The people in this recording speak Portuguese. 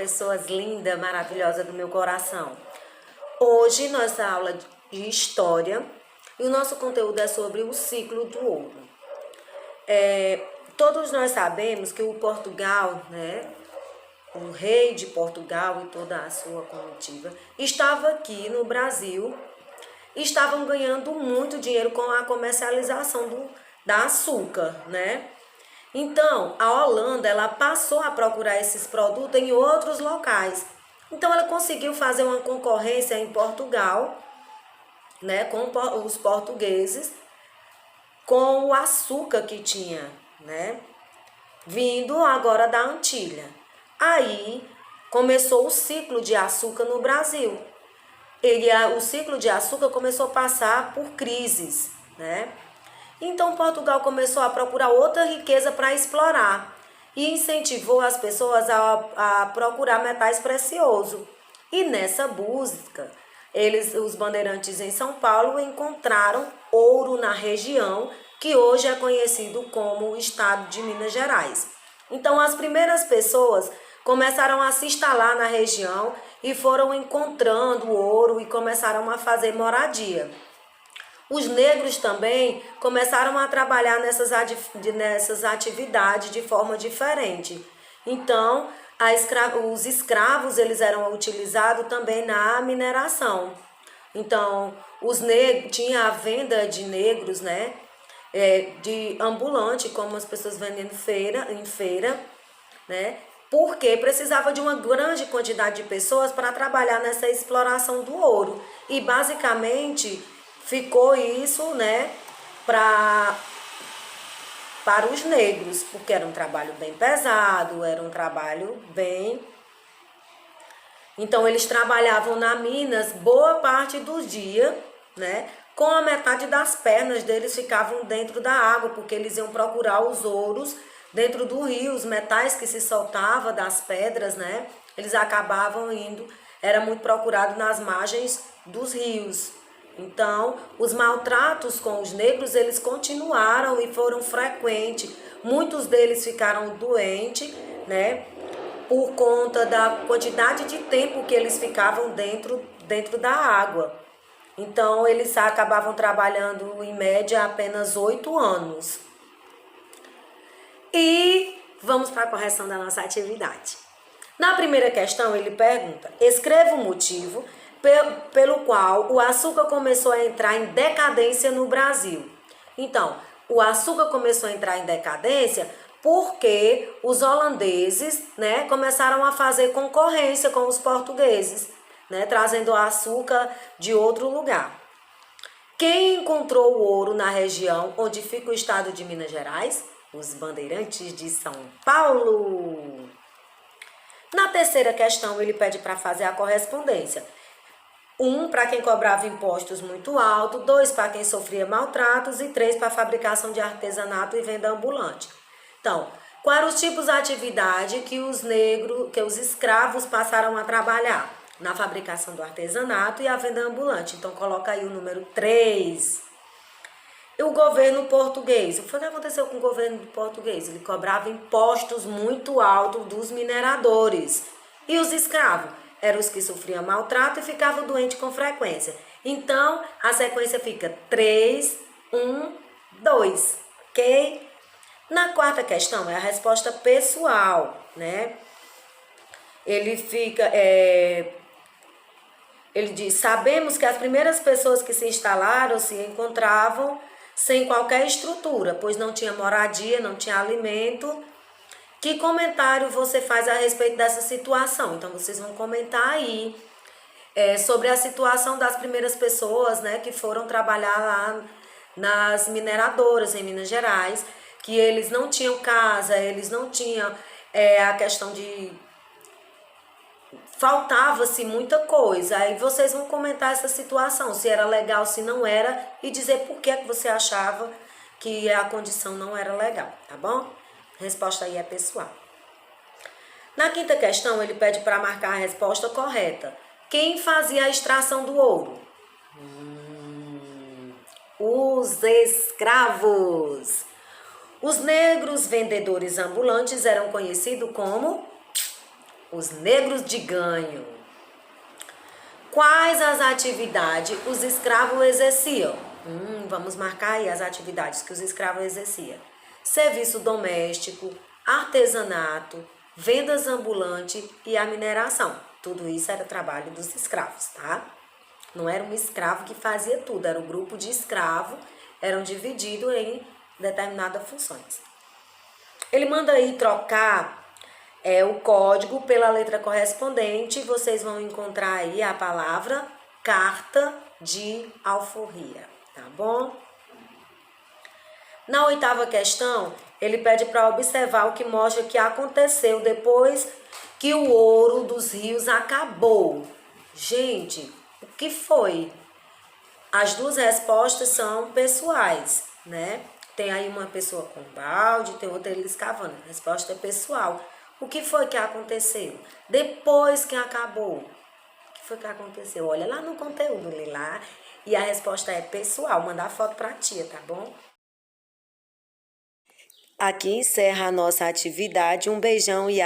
pessoas lindas, maravilhosas do meu coração. Hoje, nossa aula de História, e o nosso conteúdo é sobre o ciclo do ouro. Todos nós sabemos que o Portugal, né, o rei de Portugal e toda a sua comitiva, estava aqui no Brasil, estavam ganhando muito dinheiro com a comercialização da açúcar, né? Então, a Holanda, ela passou a procurar esses produtos em outros locais. Então, ela conseguiu fazer uma concorrência em Portugal, né, com os portugueses, com o açúcar que tinha, né, vindo agora da Antilha. Aí, começou o ciclo de açúcar no Brasil. O ciclo de açúcar começou a passar por crises, né? Então Portugal começou a procurar outra riqueza para explorar e incentivou as pessoas a procurar metais preciosos. E nessa busca, os bandeirantes em São Paulo encontraram ouro na região que hoje é conhecido como o estado de Minas Gerais. Então as primeiras pessoas começaram a se instalar na região e foram encontrando ouro e começaram a fazer moradia. Os negros também começaram a trabalhar nessas atividades de forma diferente. Então, os escravos eles eram utilizados também na mineração. Então, tinha a venda de negros, né? De ambulante, como as pessoas vendendo em feira, né? Porque precisava de uma grande quantidade de pessoas para trabalhar nessa exploração do ouro. E basicamente ficou isso, né, para os negros, porque era um trabalho bem pesado, era um trabalho bem... Então eles trabalhavam na Minas boa parte do dia, né, com a metade das pernas deles ficavam dentro da água, porque eles iam procurar os ouros dentro do rio, os metais que se soltavam das pedras, né, eles acabavam indo, era muito procurado nas margens dos rios. Então, os maltratos com os negros, eles continuaram e foram frequentes. Muitos deles ficaram doentes, né, por conta da quantidade de tempo que eles ficavam dentro da água. Então, eles acabavam trabalhando, em média, apenas 8 anos. E vamos para a correção da nossa atividade. Na primeira questão, ele pergunta: escreva o motivo pelo qual o açúcar começou a entrar em decadência no Brasil. Então, o açúcar começou a entrar em decadência porque os holandeses, né, começaram a fazer concorrência com os portugueses, né, trazendo açúcar de outro lugar. Quem encontrou o ouro na região onde fica o estado de Minas Gerais? Os bandeirantes de São Paulo. Na terceira questão, ele pede para fazer a correspondência. 1 para quem cobrava impostos muito altos, 2 para quem sofria maltratos e 3 para a fabricação de artesanato e venda ambulante. Então, quais eram os tipos de atividade que os escravos passaram a trabalhar? Na fabricação do artesanato e a venda ambulante. Então, coloca aí o número 3. E o governo português? O que foi que aconteceu com o governo português? Ele cobrava impostos muito altos dos mineradores. E os escravos? Eram os que sofriam maltrato e ficavam doentes com frequência. Então, a sequência fica 3, 1, 2, ok? Na quarta questão é a resposta pessoal, né? Ele diz: sabemos que as primeiras pessoas que se instalaram se encontravam sem qualquer estrutura, pois não tinha moradia, não tinha alimento. Que comentário você faz a respeito dessa situação? Então, vocês vão comentar aí sobre a situação das primeiras pessoas, né, que foram trabalhar lá nas mineradoras em Minas Gerais, que eles não tinham casa, eles não tinham a questão de... faltava-se muita coisa. Aí vocês vão comentar essa situação, se era legal, se não era, e dizer por que você achava que a condição não era legal, tá bom? A resposta aí é pessoal. Na quinta questão, ele pede para marcar a resposta correta. Quem fazia a extração do ouro? Os escravos. Os negros vendedores ambulantes eram conhecidos como Os negros de ganho. Quais as atividades os escravos exerciam? Vamos marcar aí as atividades que os escravos exerciam. Serviço doméstico, artesanato, vendas ambulantes e a mineração. Tudo isso era trabalho dos escravos, tá? Não era um escravo que fazia tudo, era um grupo de escravos, eram divididos em determinadas funções. Ele manda aí trocar o código pela letra correspondente. Vocês vão encontrar aí a palavra carta de alforria, tá bom? Na 8ª questão, ele pede para observar o que mostra que aconteceu depois que o ouro dos rios acabou. Gente, o que foi? As duas respostas são pessoais, né? Tem aí uma pessoa com balde, tem outra ele escavando. A resposta é pessoal. O que foi que aconteceu? Depois que acabou. O que foi que aconteceu? Olha lá no conteúdo, lê lá. E a resposta é pessoal. Mandar foto pra tia, tá bom? Aqui encerra a nossa atividade. Um beijão e